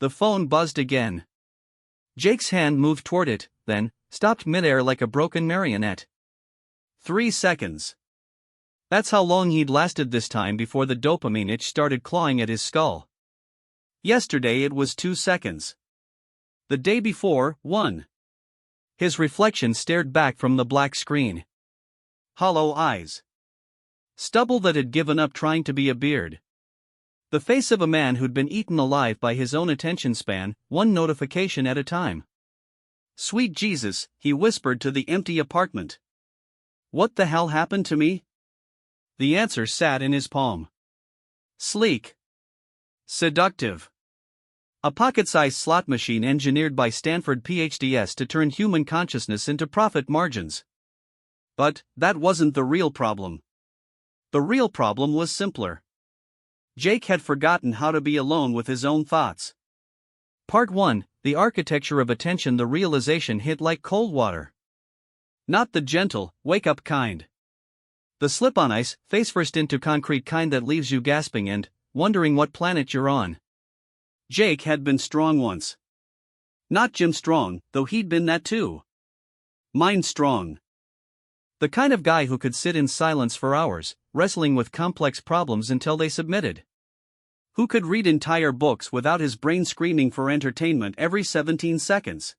the phone buzzed again. Jake's hand moved toward it, then stopped midair like a broken marionette. 3 seconds. That's how long he'd lasted this time before the dopamine itch started clawing at his skull. Yesterday it was 2 seconds. The day before, 1. His reflection stared back from the black screen. Hollow eyes. Stubble that had given up trying to be a beard. The face of a man who'd been eaten alive by his own attention span, one notification at a time. Sweet Jesus, he whispered to the empty apartment. What the hell happened to me? The answer sat in his palm. Sleek. Seductive. A pocket-sized slot machine engineered by Stanford PhDs to turn human consciousness into profit margins. But that wasn't the real problem. The real problem was simpler. Jake had forgotten how to be alone with his own thoughts. Part 1, The Architecture of Attention. The realization hit like cold water. Not the gentle, wake-up kind. The slip-on-ice, face-first into concrete kind that leaves you gasping and wondering what planet you're on. Jake had been strong once. Not Jim Strong, though he'd been that too. Mind strong. The kind of guy who could sit in silence for hours, wrestling with complex problems until they submitted. Who could read entire books without his brain screaming for entertainment every 17 seconds.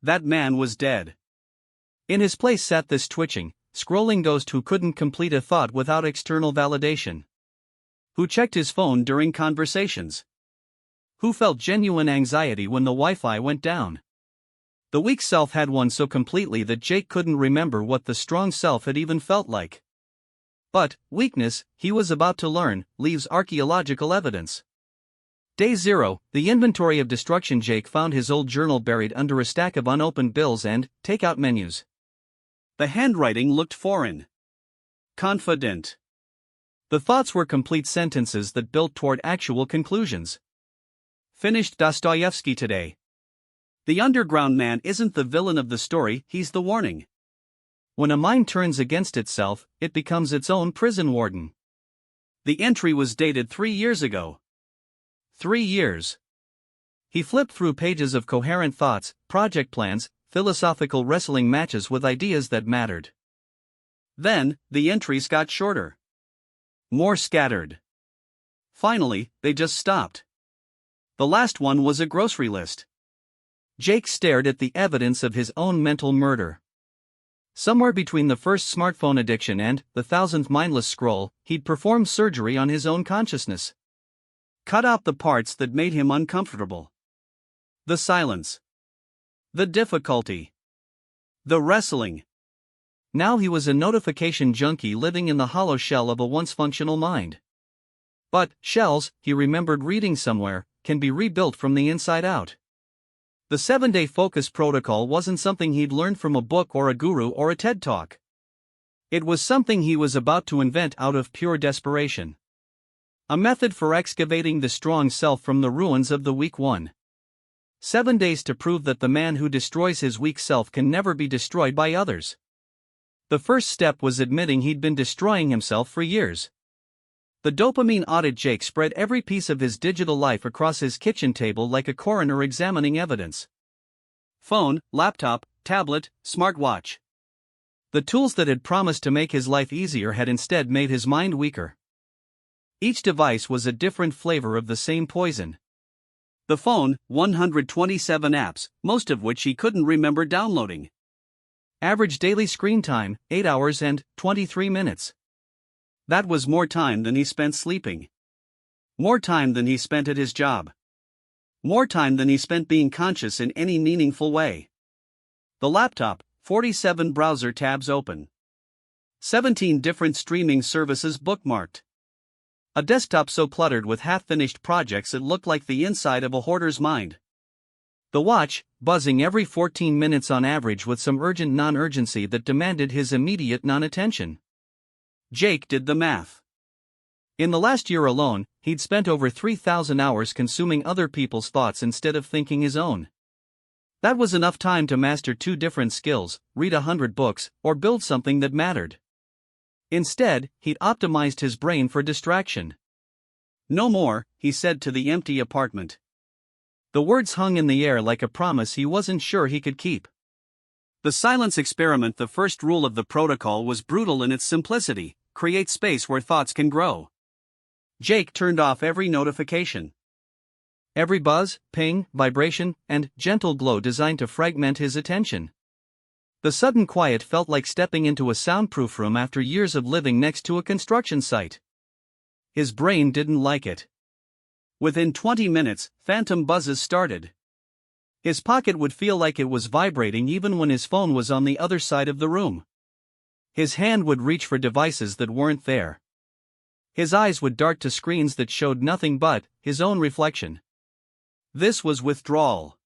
That man was dead. In his place sat this twitching, scrolling ghost who couldn't complete a thought without external validation. Who checked his phone during conversations. Who felt genuine anxiety when the Wi-Fi went down. The weak self had won so completely that Jake couldn't remember what the strong self had even felt like. But weakness, he was about to learn, leaves archaeological evidence. Day 0, the inventory of destruction. Jake found his old journal buried under a stack of unopened bills and takeout menus. The handwriting looked foreign. Confident. The thoughts were complete sentences that built toward actual conclusions. Finished Dostoevsky today. The underground man isn't the villain of the story, he's the warning. When a mind turns against itself, it becomes its own prison warden. The entry was dated 3 years ago. 3 years. He flipped through pages of coherent thoughts, project plans, philosophical wrestling matches with ideas that mattered. Then, the entries got shorter. More scattered. Finally, they just stopped. The last one was a grocery list. Jake stared at the evidence of his own mental murder. Somewhere between the first smartphone addiction and the 1000th mindless scroll, he'd performed surgery on his own consciousness. Cut out the parts that made him uncomfortable. The silence. The difficulty. The wrestling. Now he was a notification junkie living in the hollow shell of a once functional mind. But shells, he remembered reading somewhere, can be rebuilt from the inside out. The 7-day focus protocol wasn't something he'd learned from a book or a guru or a TED Talk. It was something he was about to invent out of pure desperation. A method for excavating the strong self from the ruins of the weak one. 7 days to prove that the man who destroys his weak self can never be destroyed by others. The first step was admitting he'd been destroying himself for years. The dopamine audit. Jake spread every piece of his digital life across his kitchen table like a coroner examining evidence. Phone, laptop, tablet, smartwatch. The tools that had promised to make his life easier had instead made his mind weaker. Each device was a different flavor of the same poison. The phone, 127 apps, most of which he couldn't remember downloading. Average daily screen time, 8 hours and 23 minutes. That was more time than he spent sleeping. More time than he spent at his job. More time than he spent being conscious in any meaningful way. The laptop, 47 browser tabs open. 17 different streaming services bookmarked. A desktop so cluttered with half-finished projects it looked like the inside of a hoarder's mind. The watch, buzzing every 14 minutes on average with some urgent non-urgency that demanded his immediate non-attention. Jake did the math. In the last year alone, he'd spent over 3,000 hours consuming other people's thoughts instead of thinking his own. That was enough time to master 2 different skills, read 100 books, or build something that mattered. Instead, he'd optimized his brain for distraction. No more, he said to the empty apartment. The words hung in the air like a promise he wasn't sure he could keep. The silence experiment. The first rule of the protocol was brutal in its simplicity: create space where thoughts can grow. Jake turned off every notification. Every buzz, ping, vibration, and gentle glow designed to fragment his attention. The sudden quiet felt like stepping into a soundproof room after years of living next to a construction site. His brain didn't like it. Within 20 minutes, phantom buzzes started. His pocket would feel like it was vibrating even when his phone was on the other side of the room. His hand would reach for devices that weren't there. His eyes would dart to screens that showed nothing but his own reflection. This was withdrawal.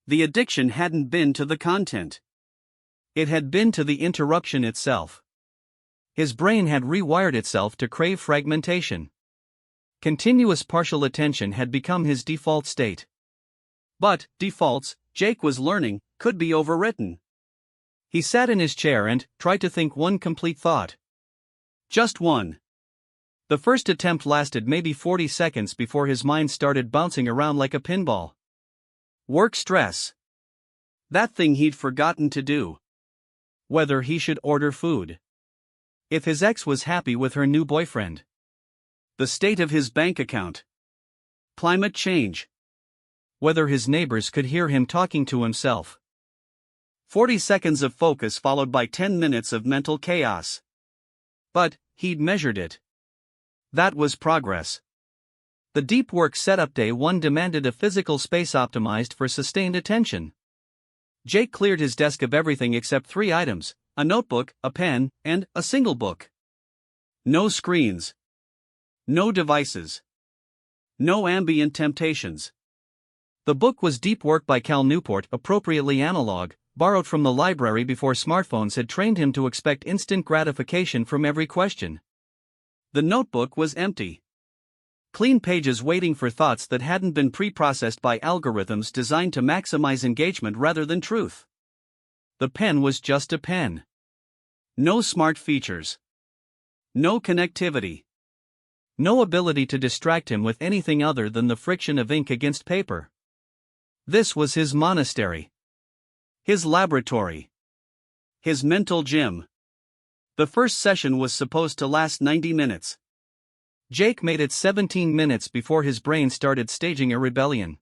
The addiction hadn't been to the content. It had been to the interruption itself. His brain had rewired itself to crave fragmentation. Continuous partial attention had become his default state. But defaults, Jake was learning, could be overwritten. He sat in his chair and tried to think one complete thought. Just one. The first attempt lasted maybe 40 seconds before his mind started bouncing around like a pinball. Work stress. That thing he'd forgotten to do. Whether he should order food. If his ex was happy with her new boyfriend. The state of his bank account. Climate change. Whether his neighbors could hear him talking to himself. 40 seconds of focus followed by 10 minutes of mental chaos. But he'd measured it. That was progress. The deep work setup day one demanded a physical space optimized for sustained attention. Jake cleared his desk of everything except 3 items: a notebook, a pen, and a single book. No screens. No devices. No ambient temptations. The book was Deep Work by Cal Newport, appropriately analog, borrowed from the library before smartphones had trained him to expect instant gratification from every question. The notebook was empty. Clean pages waiting for thoughts that hadn't been pre-processed by algorithms designed to maximize engagement rather than truth. The pen was just a pen. No smart features. No connectivity. No ability to distract him with anything other than the friction of ink against paper. This was his monastery. His laboratory. His mental gym. The first session was supposed to last 90 minutes. Jake made it 17 minutes before his brain started staging a rebellion.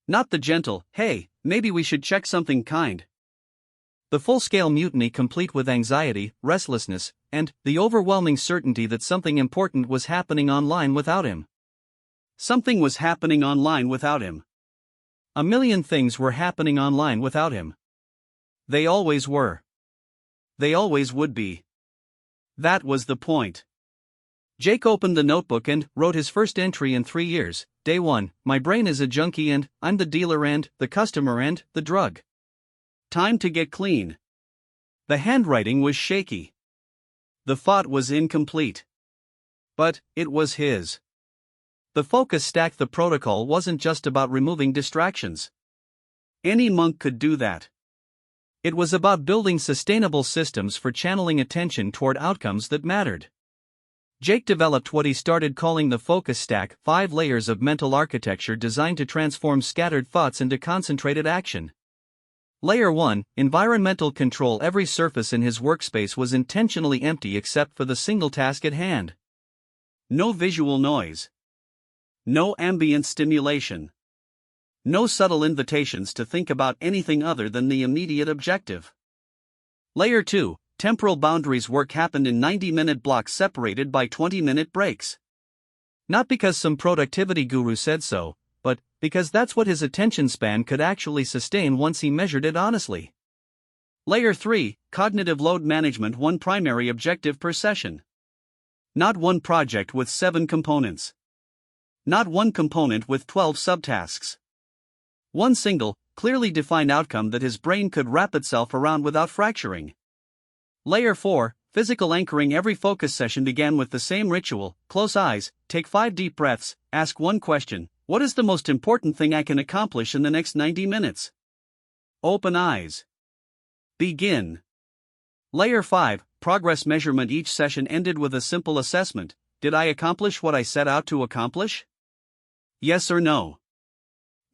Not the gentle, "Hey, maybe we should check something" kind. The full-scale mutiny, complete with anxiety, restlessness, and the overwhelming certainty that something important was happening online without him. Something was happening online without him. A million things were happening online without him. They always were. They always would be. That was the point. Jake opened the notebook and wrote his first entry in 3 years. Day 1, my brain is a junkie and I'm the dealer and the customer and the drug. Time to get clean. The handwriting was shaky. The thought was incomplete. But it was his. The focus stack. The protocol wasn't just about removing distractions. Any monk could do that. It was about building sustainable systems for channeling attention toward outcomes that mattered. Jake developed what he started calling the focus stack, 5 layers of mental architecture designed to transform scattered thoughts into concentrated action. Layer 1, environmental control. Every surface in his workspace was intentionally empty except for the single task at hand. No visual noise. No ambient stimulation. No subtle invitations to think about anything other than the immediate objective. Layer 2, temporal boundaries. Work happened in 90-minute blocks separated by 20-minute breaks. Not because some productivity guru said so, but because that's what his attention span could actually sustain once he measured it honestly. Layer 3, cognitive load management. 1 primary objective per session. Not one project with 7 components. Not one component with 12 subtasks. One single, clearly defined outcome that his brain could wrap itself around without fracturing. Layer 4, physical anchoring. Every focus session began with the same ritual: close eyes, take 5 deep breaths, ask one question: what is the most important thing I can accomplish in the next 90 minutes? Open eyes. Begin. Layer 5, progress measurement. Each session ended with a simple assessment: did I accomplish what I set out to accomplish? Yes or no?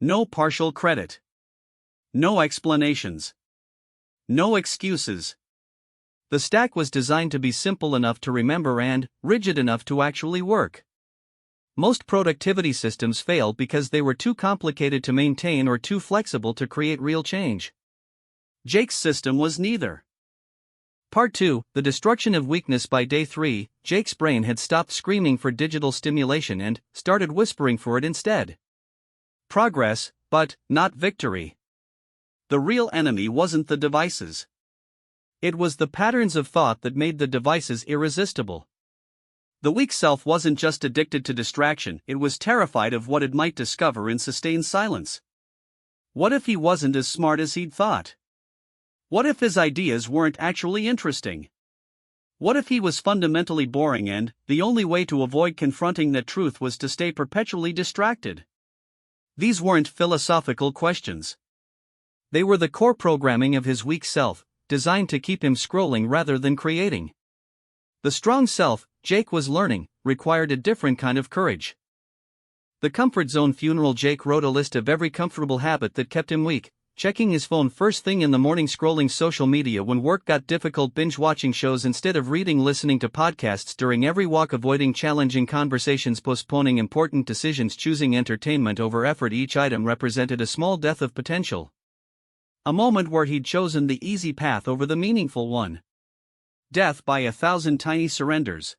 No partial credit. No explanations. No excuses. The stack was designed to be simple enough to remember and rigid enough to actually work. Most productivity systems fail because they were too complicated to maintain or too flexible to create real change. Jake's system was neither. Part 2, The Destruction of Weakness. By day 3, Jake's brain had stopped screaming for digital stimulation and started whispering for it instead. Progress, but not victory. The real enemy wasn't the devices. It was the patterns of thought that made the devices irresistible. The weak self wasn't just addicted to distraction, it was terrified of what it might discover in sustained silence. What if he wasn't as smart as he'd thought? What if his ideas weren't actually interesting? What if he was fundamentally boring and the only way to avoid confronting that truth was to stay perpetually distracted? These weren't philosophical questions. They were the core programming of his weak self, designed to keep him scrolling rather than creating. The strong self, Jake was learning, required a different kind of courage. The comfort zone funeral. Jake wrote a list of every comfortable habit that kept him weak: checking his phone first thing in the morning, scrolling social media when work got difficult, binge watching shows instead of reading, listening to podcasts during every walk, avoiding challenging conversations, postponing important decisions, choosing entertainment over effort. Each item represented a small death of potential. A moment where he'd chosen the easy path over the meaningful one. Death by 1,000 tiny surrenders.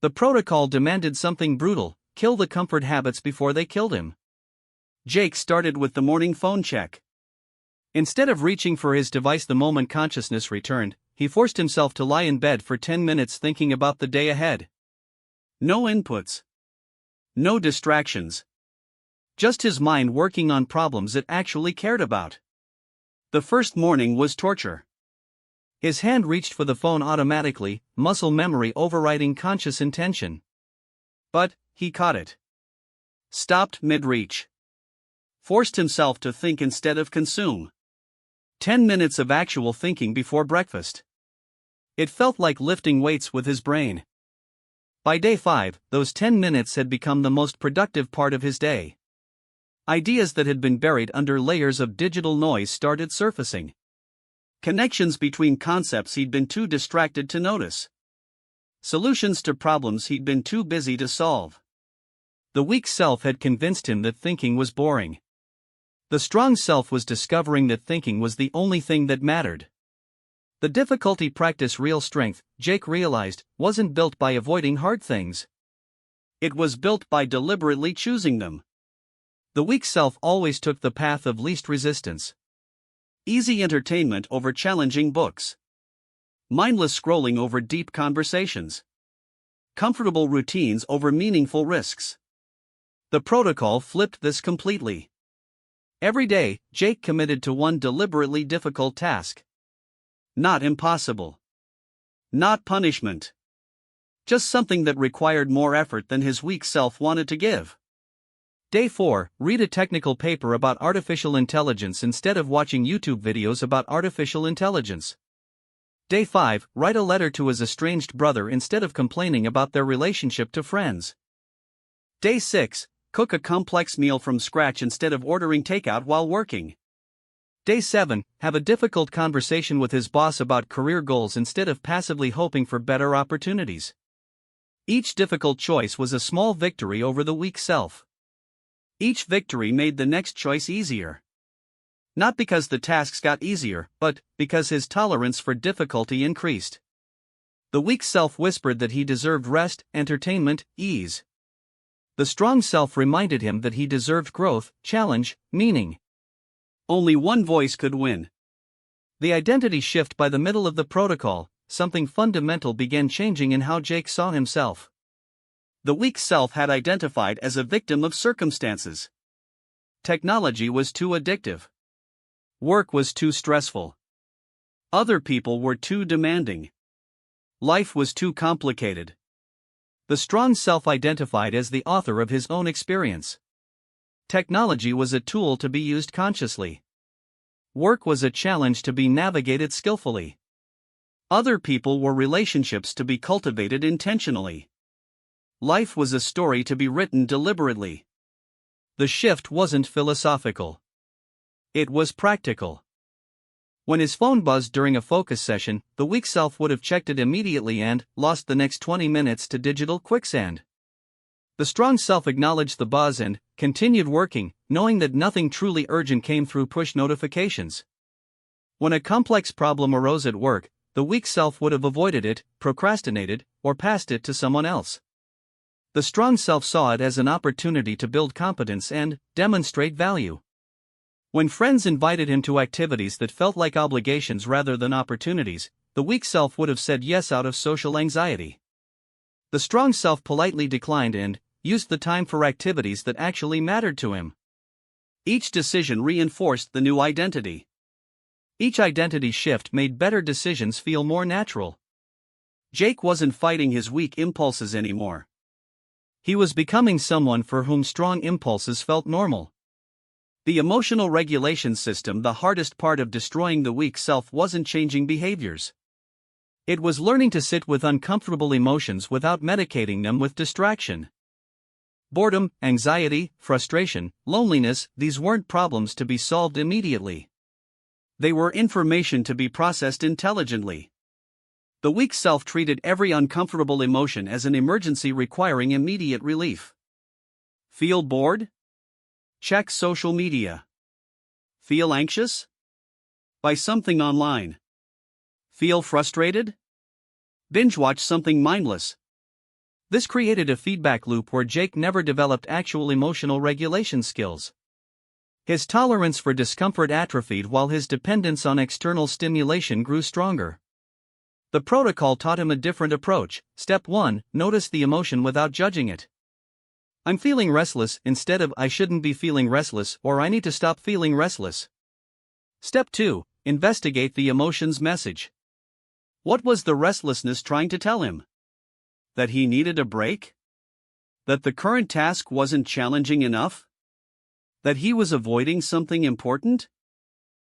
The protocol demanded something brutal: kill the comfort habits before they killed him. Jake started with the morning phone check. Instead of reaching for his device the moment consciousness returned, he forced himself to lie in bed for 10 minutes thinking about the day ahead. No inputs. No distractions. Just his mind working on problems it actually cared about. The first morning was torture. His hand reached for the phone automatically, muscle memory overriding conscious intention. But he caught it. Stopped mid-reach. Forced himself to think instead of consume. 10 minutes of actual thinking before breakfast. It felt like lifting weights with his brain. By day 5, those 10 minutes had become the most productive part of his day. Ideas that had been buried under layers of digital noise started surfacing. Connections between concepts he'd been too distracted to notice. Solutions to problems he'd been too busy to solve. The weak self had convinced him that thinking was boring. The strong self was discovering that thinking was the only thing that mattered. The difficulty practice real strength, Jake realized, wasn't built by avoiding hard things. It was built by deliberately choosing them. The weak self always took the path of least resistance. Easy entertainment over challenging books. Mindless scrolling over deep conversations. Comfortable routines over meaningful risks. The protocol flipped this completely. Every day, Jake committed to one deliberately difficult task. Not impossible. Not punishment. Just something that required more effort than his weak self wanted to give. Day 4, read a technical paper about artificial intelligence instead of watching YouTube videos about artificial intelligence. Day 5, write a letter to his estranged brother instead of complaining about their relationship to friends. Day 6, cook a complex meal from scratch instead of ordering takeout while working. Day 7, have a difficult conversation with his boss about career goals instead of passively hoping for better opportunities. Each difficult choice was a small victory over the weak self. Each victory made the next choice easier. Not because the tasks got easier, but because his tolerance for difficulty increased. The weak self whispered that he deserved rest, entertainment, ease. The strong self reminded him that he deserved growth, challenge, meaning. Only one voice could win. The identity shift. By the middle of the protocol, something fundamental began changing in how Jake saw himself. The weak self had identified as a victim of circumstances. Technology was too addictive. Work was too stressful. Other people were too demanding. Life was too complicated. The strong self identified as the author of his own experience. Technology was a tool to be used consciously. Work was a challenge to be navigated skillfully. Other people were relationships to be cultivated intentionally. Life was a story to be written deliberately. The shift wasn't philosophical. It was practical. When his phone buzzed during a focus session, the weak self would have checked it immediately and lost the next 20 minutes to digital quicksand. The strong self acknowledged the buzz and continued working, knowing that nothing truly urgent came through push notifications. When a complex problem arose at work, the weak self would have avoided it, procrastinated, or passed it to someone else. The strong self saw it as an opportunity to build competence and demonstrate value. When friends invited him to activities that felt like obligations rather than opportunities, the weak self would have said yes out of social anxiety. The strong self politely declined and used the time for activities that actually mattered to him. Each decision reinforced the new identity. Each identity shift made better decisions feel more natural. Jake wasn't fighting his weak impulses anymore. He was becoming someone for whom strong impulses felt normal. The emotional regulation system, the hardest part of destroying the weak self, wasn't changing behaviors. It was learning to sit with uncomfortable emotions without medicating them with distraction. Boredom, anxiety, frustration, loneliness, these weren't problems to be solved immediately. They were information to be processed intelligently. The weak self treated every uncomfortable emotion as an emergency requiring immediate relief. Feel bored? Check social media. Feel anxious? Buy something online. Feel frustrated? Binge watch something mindless. This created a feedback loop where Jake never developed actual emotional regulation skills. His tolerance for discomfort atrophied while his dependence on external stimulation grew stronger. The protocol taught him a different approach. Step 1, notice the emotion without judging it. I'm feeling restless instead of I shouldn't be feeling restless or I need to stop feeling restless. Step 2, investigate the emotion's message. What was the restlessness trying to tell him? That he needed a break? That the current task wasn't challenging enough? That he was avoiding something important?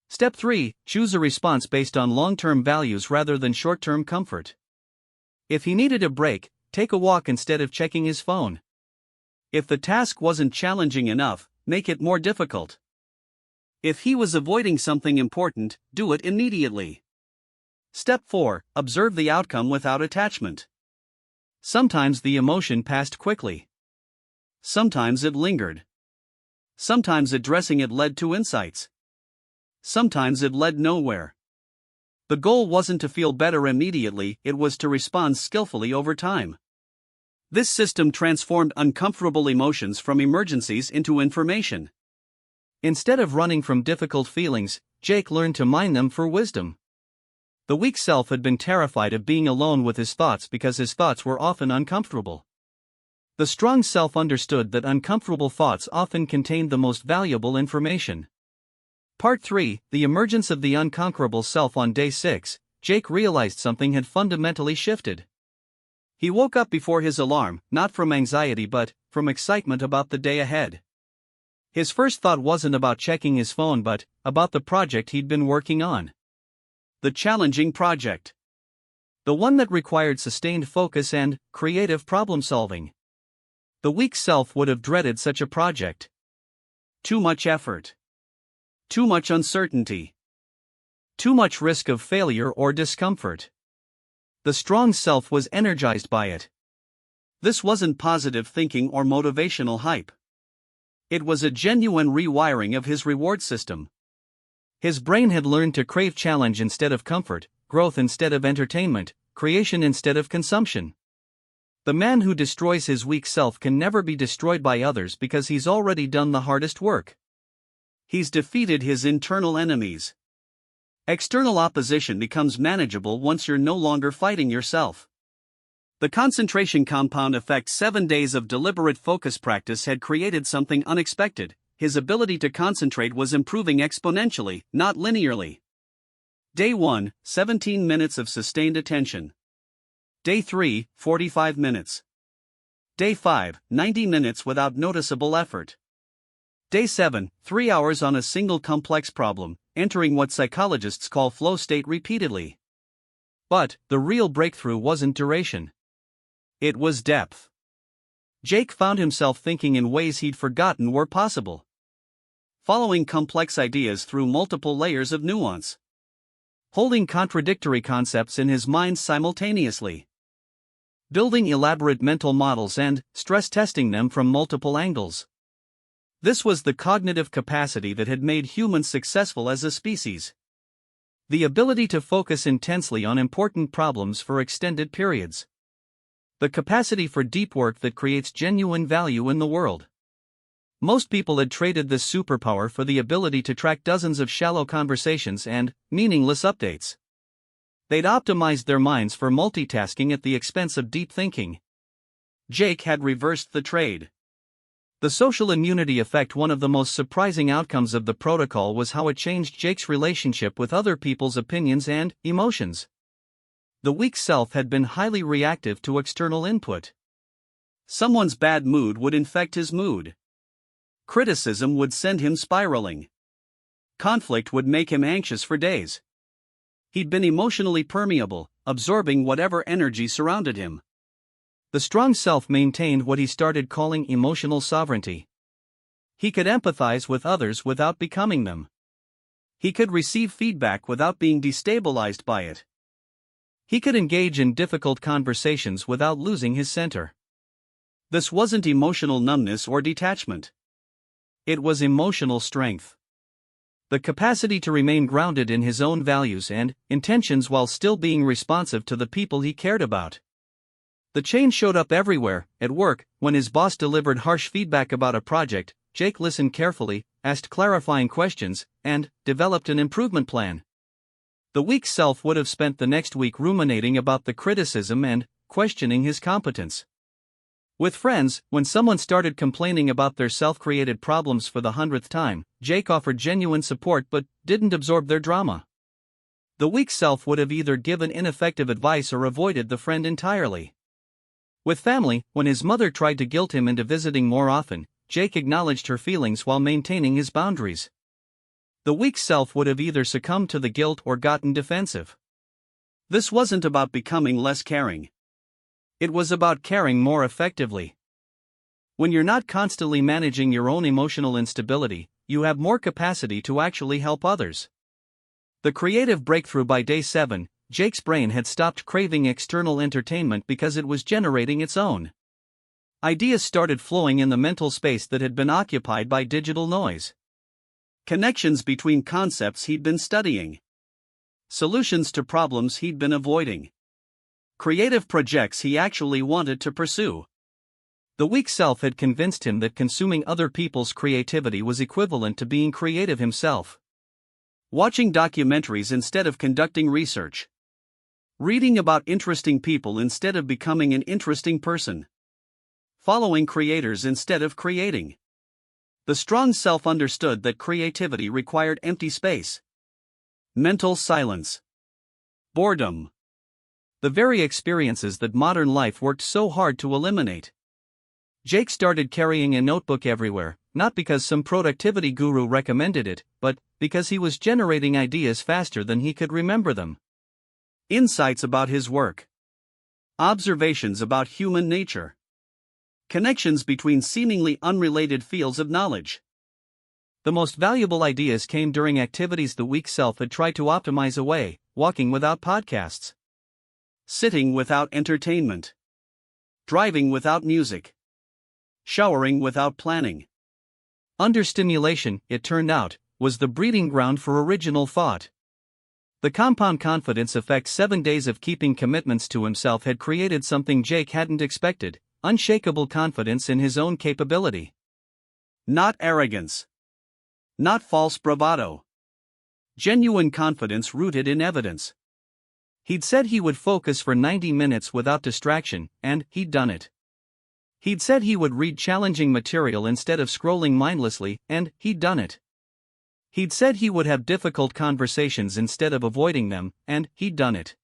Step 3, choose a response based on long-term values rather than short-term comfort. If he needed a break, take a walk instead of checking his phone. If the task wasn't challenging enough, make it more difficult. If he was avoiding something important, do it immediately. Step 4, observe the outcome without attachment. Sometimes the emotion passed quickly. Sometimes it lingered. Sometimes addressing it led to insights. Sometimes it led nowhere. The goal wasn't to feel better immediately, it was to respond skillfully over time. This system transformed uncomfortable emotions from emergencies into information. Instead of running from difficult feelings, Jake learned to mine them for wisdom. The weak self had been terrified of being alone with his thoughts because his thoughts were often uncomfortable. The strong self understood that uncomfortable thoughts often contained the most valuable information. Part 3, The Emergence of the Unconquerable Self. On day 6, Jake realized something had fundamentally shifted. He woke up before his alarm, not from anxiety but from excitement about the day ahead. His first thought wasn't about checking his phone but about the project he'd been working on. The challenging project. The one that required sustained focus and creative problem solving. The weak self would have dreaded such a project. Too much effort. Too much uncertainty. Too much risk of failure or discomfort. The strong self was energized by it. This wasn't positive thinking or motivational hype. It was a genuine rewiring of his reward system. His brain had learned to crave challenge instead of comfort, growth instead of entertainment, creation instead of consumption. The man who destroys his weak self can never be destroyed by others because he's already done the hardest work. He's defeated his internal enemies. External opposition becomes manageable once you're no longer fighting yourself. The concentration compound effect. 7 days of deliberate focus practice had created something unexpected. His ability to concentrate was improving exponentially, not linearly. Day 1, 17 minutes of sustained attention. Day 3, 45 minutes. Day 5, 90 minutes without noticeable effort. Day 7, 3 hours on a single complex problem, entering what psychologists call flow state repeatedly. But the real breakthrough wasn't duration. It was depth. Jake found himself thinking in ways he'd forgotten were possible. Following complex ideas through multiple layers of nuance. Holding contradictory concepts in his mind simultaneously. Building elaborate mental models and stress testing them from multiple angles. This was the cognitive capacity that had made humans successful as a species. The ability to focus intensely on important problems for extended periods. The capacity for deep work that creates genuine value in the world. Most people had traded this superpower for the ability to track dozens of shallow conversations and meaningless updates. They'd optimized their minds for multitasking at the expense of deep thinking. Jake had reversed the trade. The social immunity effect. One of the most surprising outcomes of the protocol was how it changed Jake's relationship with other people's opinions and emotions. The weak self had been highly reactive to external input. Someone's bad mood would infect his mood. Criticism would send him spiraling. Conflict would make him anxious for days. He'd been emotionally permeable, absorbing whatever energy surrounded him. The strong self maintained what he started calling emotional sovereignty. He could empathize with others without becoming them. He could receive feedback without being destabilized by it. He could engage in difficult conversations without losing his center. This wasn't emotional numbness or detachment. It was emotional strength. The capacity to remain grounded in his own values and intentions while still being responsive to the people he cared about. The change showed up everywhere. At work, when his boss delivered harsh feedback about a project, Jake listened carefully, asked clarifying questions, and developed an improvement plan. The weak self would have spent the next week ruminating about the criticism and questioning his competence. With friends, when someone started complaining about their self-created problems for the 100th time, Jake offered genuine support but didn't absorb their drama. The weak self would have either given ineffective advice or avoided the friend entirely. With family, when his mother tried to guilt him into visiting more often, Jake acknowledged her feelings while maintaining his boundaries. The weak self would have either succumbed to the guilt or gotten defensive. This wasn't about becoming less caring. It was about caring more effectively. When you're not constantly managing your own emotional instability, you have more capacity to actually help others. The creative breakthrough. By day 7, Jake's brain had stopped craving external entertainment because it was generating its own. Ideas started flowing in the mental space that had been occupied by digital noise. Connections between concepts he'd been studying. Solutions to problems he'd been avoiding. Creative projects he actually wanted to pursue. The weak self had convinced him that consuming other people's creativity was equivalent to being creative himself. Watching documentaries instead of conducting research. Reading about interesting people instead of becoming an interesting person. Following creators instead of creating. The strong self understood that creativity required empty space. Mental silence. Boredom. The very experiences that modern life worked so hard to eliminate. Jake started carrying a notebook everywhere, not because some productivity guru recommended it, but because he was generating ideas faster than he could remember them. Insights about his work. Observations about human nature. Connections between seemingly unrelated fields of knowledge. The most valuable ideas came during activities the weak self had tried to optimize away: walking without podcasts, sitting without entertainment, driving without music, showering without planning. Understimulation, it turned out, was the breeding ground for original thought. The compound confidence effect. 7 days of keeping commitments to himself had created something Jake hadn't expected: unshakable confidence in his own capability. Not arrogance. Not false bravado. Genuine confidence rooted in evidence. He'd said he would focus for 90 minutes without distraction, and he'd done it. He'd said he would read challenging material instead of scrolling mindlessly, and he'd done it. He'd said he would have difficult conversations instead of avoiding them, and he'd done it.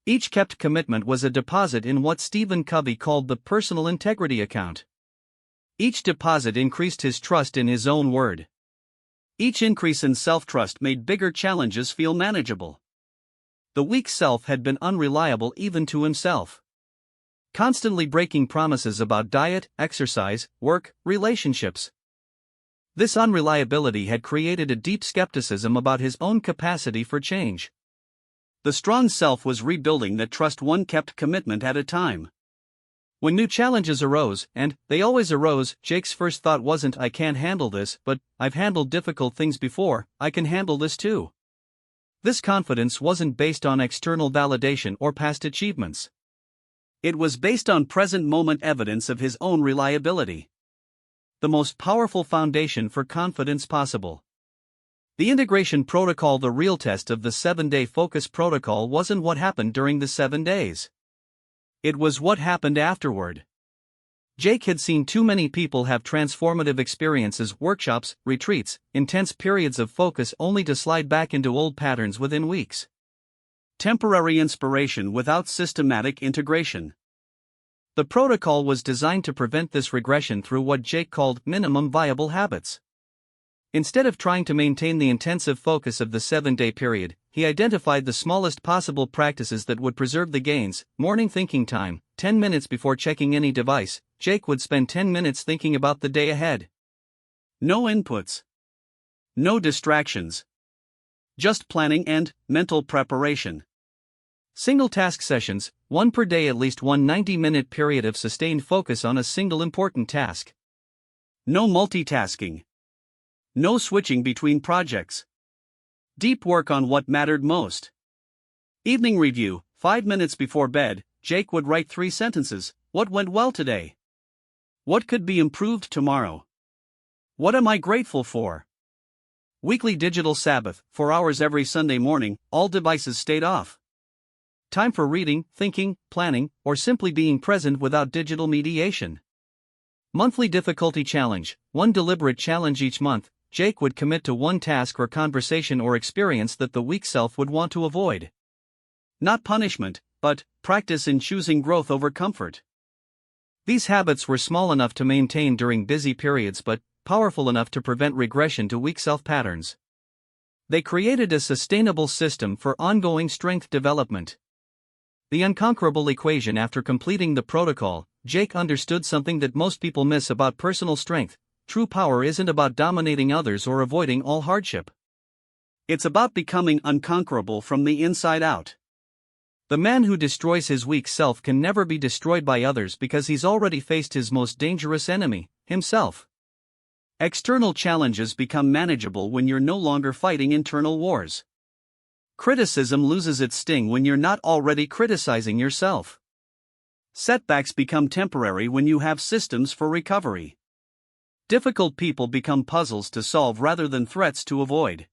Each kept commitment was a deposit in what Stephen Covey called the personal integrity account. Each deposit increased his trust in his own word. Each increase in self-trust made bigger challenges feel manageable. The weak self had been unreliable even to himself. constantly breaking promises about diet, exercise, work, relationships. This unreliability had created a deep skepticism about his own capacity for change. The strong self was rebuilding that trust one kept commitment at a time. When new challenges arose, and they always arose, Jake's first thought wasn't "I can't handle this," but "I've handled difficult things before, I can handle this too." This confidence wasn't based on external validation or past achievements. It was based on present moment evidence of his own reliability. The most powerful foundation for confidence possible. The integration protocol. The real test of the 7-day focus protocol wasn't what happened during the 7 days. It was what happened afterward. Jake had seen too many people have transformative experiences, workshops, retreats, intense periods of focus only to slide back into old patterns within weeks. Temporary inspiration without systematic integration. The protocol was designed to prevent this regression through what Jake called minimum viable habits. Instead of trying to maintain the intensive focus of the 7-day period, he identified the smallest possible practices that would preserve the gains. Morning thinking time, 10 minutes before checking any device, Jake would spend 10 minutes thinking about the day ahead. No inputs. No distractions. Just planning and mental preparation. Single task sessions, one per day, at least one 90-minute period of sustained focus on a single important task. No multitasking. No switching between projects. Deep work on what mattered most. Evening review, 5 minutes before bed, Jake would write 3 sentences. What went well today? What could be improved tomorrow? What am I grateful for? Weekly digital Sabbath, 4 hours every Sunday morning, all devices stayed off. Time for reading, thinking, planning, or simply being present without digital mediation. Monthly difficulty challenge, one deliberate challenge each month. Jake would commit to one task or conversation or experience that the weak self would want to avoid. Not punishment, but practice in choosing growth over comfort. These habits were small enough to maintain during busy periods but powerful enough to prevent regression to weak self patterns. They created a sustainable system for ongoing strength development. The unconquerable equation. After completing the protocol, Jake understood something that most people miss about personal strength. True power isn't about dominating others or avoiding all hardship. It's about becoming unconquerable from the inside out. The man who destroys his weak self can never be destroyed by others because he's already faced his most dangerous enemy, himself. External challenges become manageable when you're no longer fighting internal wars. Criticism loses its sting when you're not already criticizing yourself. Setbacks become temporary when you have systems for recovery. Difficult people become puzzles to solve rather than threats to avoid.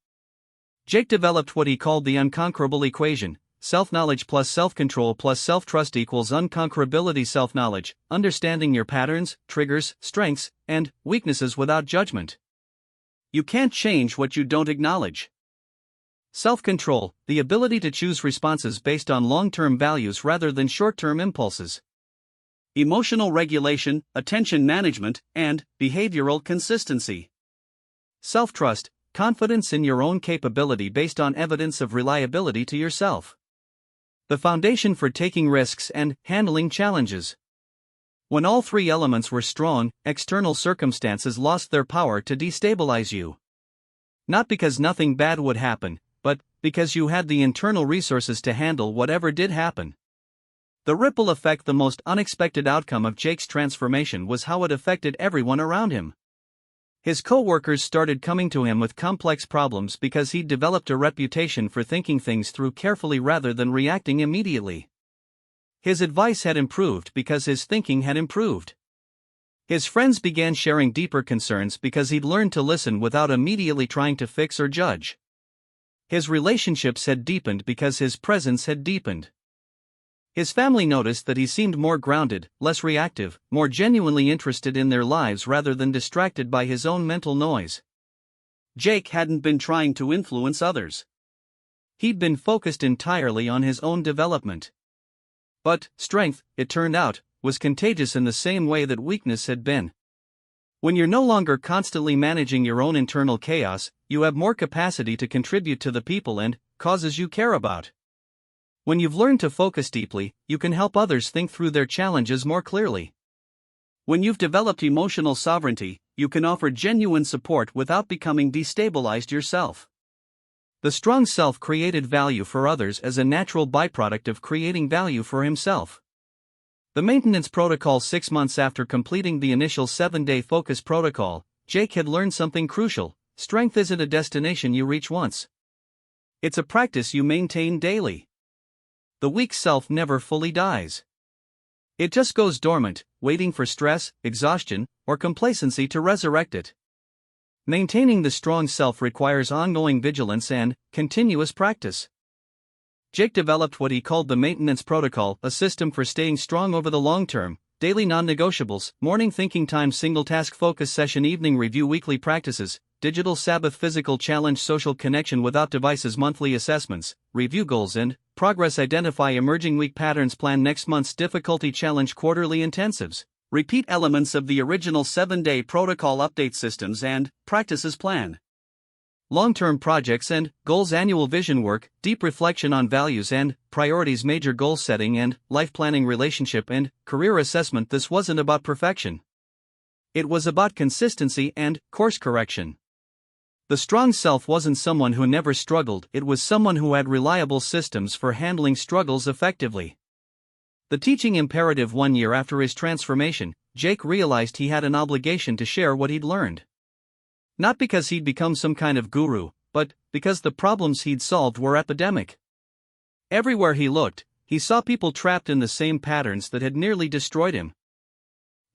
Jake developed what he called the unconquerable equation: self-knowledge plus self-control plus self-trust equals unconquerability. Self-knowledge, understanding your patterns, triggers, strengths, and weaknesses without judgment. You can't change what you don't acknowledge. Self-control, the ability to choose responses based on long-term values rather than short-term impulses. Emotional regulation, attention management, and behavioral consistency. Self-trust, confidence in your own capability based on evidence of reliability to yourself. The foundation for taking risks and handling challenges. When all 3 elements were strong, external circumstances lost their power to destabilize you. Not because nothing bad would happen, but because you had the internal resources to handle whatever did happen. The ripple effect. The most unexpected outcome of Jake's transformation was how it affected everyone around him. His co-workers started coming to him with complex problems because he'd developed a reputation for thinking things through carefully rather than reacting immediately. His advice had improved because his thinking had improved. His friends began sharing deeper concerns because he'd learned to listen without immediately trying to fix or judge. His relationships had deepened because his presence had deepened. His family noticed that he seemed more grounded, less reactive, more genuinely interested in their lives rather than distracted by his own mental noise. Jake hadn't been trying to influence others. He'd been focused entirely on his own development. But strength, it turned out, was contagious in the same way that weakness had been. When you're no longer constantly managing your own internal chaos, you have more capacity to contribute to the people and causes you care about. When you've learned to focus deeply, you can help others think through their challenges more clearly. When you've developed emotional sovereignty, you can offer genuine support without becoming destabilized yourself. The strong self created value for others as a natural byproduct of creating value for himself. The maintenance protocol. 6 months after completing the initial 7-day focus protocol, Jake had learned something crucial: strength isn't a destination you reach once. It's a practice you maintain daily. The weak self never fully dies. It just goes dormant, waiting for stress, exhaustion, or complacency to resurrect it. Maintaining the strong self requires ongoing vigilance and continuous practice. Jake developed what he called the maintenance protocol, a system for staying strong over the long term: daily non-negotiables, morning thinking time, single task focus session, evening review, weekly practices, digital Sabbath, physical challenge, social connection without devices, monthly assessments, review goals and progress, identify emerging weak patterns, plan next month's difficulty challenge, quarterly intensives, repeat elements of the original 7-day protocol, update systems and practices, plan long-term projects and goals, annual vision work, deep reflection on values and priorities, major goal setting and life planning, relationship and career assessment. This wasn't about perfection. It was about consistency and course correction. The strong self wasn't someone who never struggled, it was someone who had reliable systems for handling struggles effectively. The teaching imperative. 1 year after his transformation, Jake realized he had an obligation to share what he'd learned. Not because he'd become some kind of guru, but because the problems he'd solved were epidemic. Everywhere he looked, he saw people trapped in the same patterns that had nearly destroyed him.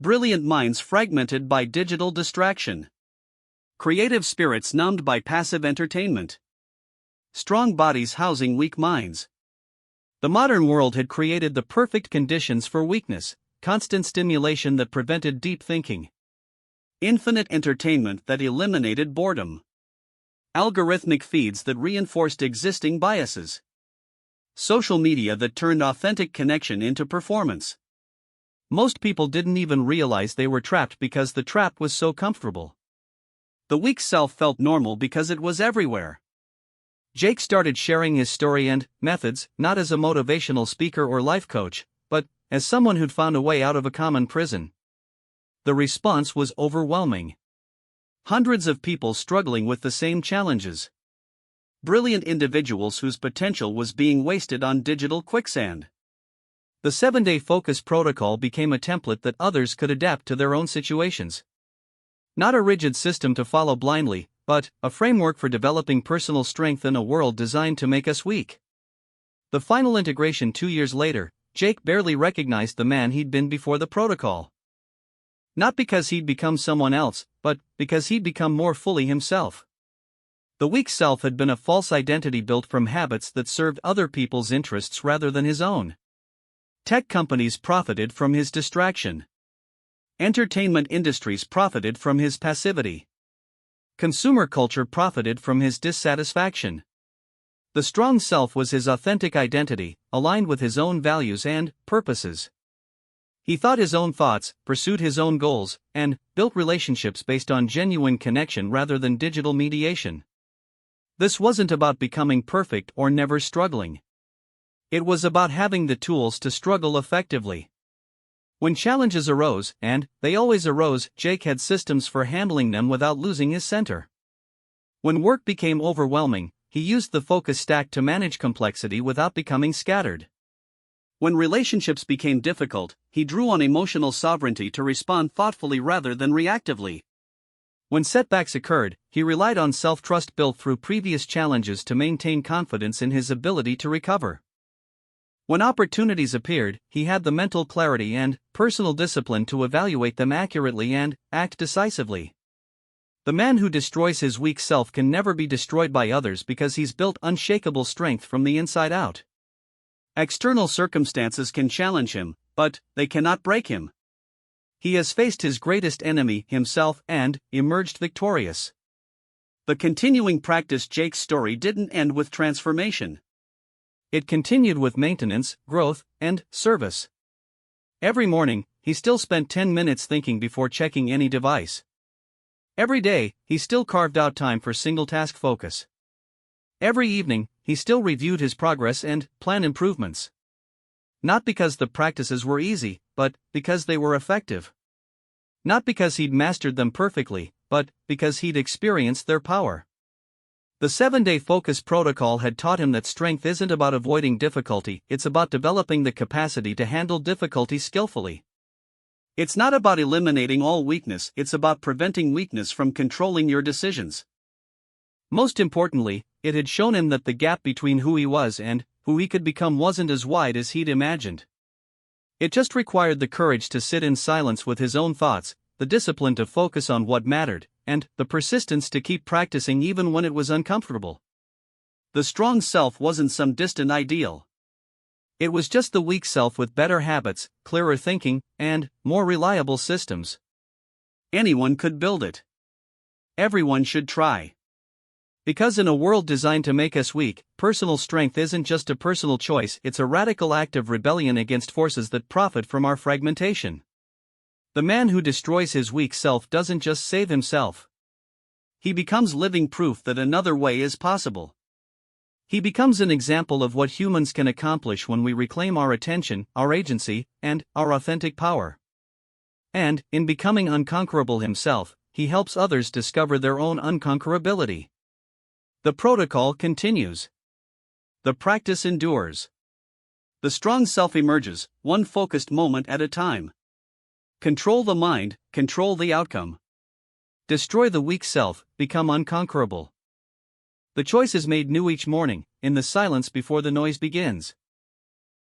Brilliant minds fragmented by digital distraction. Creative spirits numbed by passive entertainment. Strong bodies housing weak minds. The modern world had created the perfect conditions for weakness: constant stimulation that prevented deep thinking, infinite entertainment that eliminated boredom, algorithmic feeds that reinforced existing biases, social media that turned authentic connection into performance. Most people didn't even realize they were trapped because the trap was so comfortable. The weak self felt normal because it was everywhere. Jake started sharing his story and methods, not as a motivational speaker or life coach, but as someone who'd found a way out of a common prison. The response was overwhelming. Hundreds of people struggling with the same challenges. Brilliant individuals whose potential was being wasted on digital quicksand. The 7-day focus protocol became a template that others could adapt to their own situations. Not a rigid system to follow blindly, but a framework for developing personal strength in a world designed to make us weak. The final integration. 2 years later, Jake barely recognized the man he'd been before the protocol. Not because he'd become someone else, but because he'd become more fully himself. The weak self had been a false identity built from habits that served other people's interests rather than his own. Tech companies profited from his distraction. Entertainment industries profited from his passivity. Consumer culture profited from his dissatisfaction. The strong self was his authentic identity, aligned with his own values and purposes. He thought his own thoughts, pursued his own goals, and built relationships based on genuine connection rather than digital mediation. This wasn't about becoming perfect or never struggling. It was about having the tools to struggle effectively. When challenges arose, and they always arose, Jake had systems for handling them without losing his center. When work became overwhelming, he used the focus stack to manage complexity without becoming scattered. When relationships became difficult, he drew on emotional sovereignty to respond thoughtfully rather than reactively. When setbacks occurred, he relied on self-trust built through previous challenges to maintain confidence in his ability to recover. When opportunities appeared, he had the mental clarity and personal discipline to evaluate them accurately and act decisively. The man who destroys his weak self can never be destroyed by others because he's built unshakable strength from the inside out. External circumstances can challenge him, but they cannot break him. He has faced his greatest enemy, himself, and emerged victorious. The continuing practice. Jake's story didn't end with transformation. It continued with maintenance, growth, and service. Every morning, he still spent 10 minutes thinking before checking any device. Every day, he still carved out time for single task focus. Every evening, he he still reviewed his progress and planned improvements. Not because the practices were easy, but because they were effective. Not because he'd mastered them perfectly, but because he'd experienced their power. The 7-day focus protocol had taught him that strength isn't about avoiding difficulty, it's about developing the capacity to handle difficulty skillfully. It's not about eliminating all weakness, it's about preventing weakness from controlling your decisions. Most importantly, it had shown him that the gap between who he was and who he could become wasn't as wide as he'd imagined. It just required the courage to sit in silence with his own thoughts, the discipline to focus on what mattered, and the persistence to keep practicing even when it was uncomfortable. The strong self wasn't some distant ideal. It was just the weak self with better habits, clearer thinking, and more reliable systems. Anyone could build it. Everyone should try. Because in a world designed to make us weak, personal strength isn't just a personal choice, it's a radical act of rebellion against forces that profit from our fragmentation. The man who destroys his weak self doesn't just save himself. He becomes living proof that another way is possible. He becomes an example of what humans can accomplish when we reclaim our attention, our agency, and our authentic power. And, in becoming unconquerable himself, he helps others discover their own unconquerability. The protocol continues. The practice endures. The strong self emerges, one focused moment at a time. Control the mind, control the outcome. Destroy the weak self, become unconquerable. The choice is made new each morning, in the silence before the noise begins.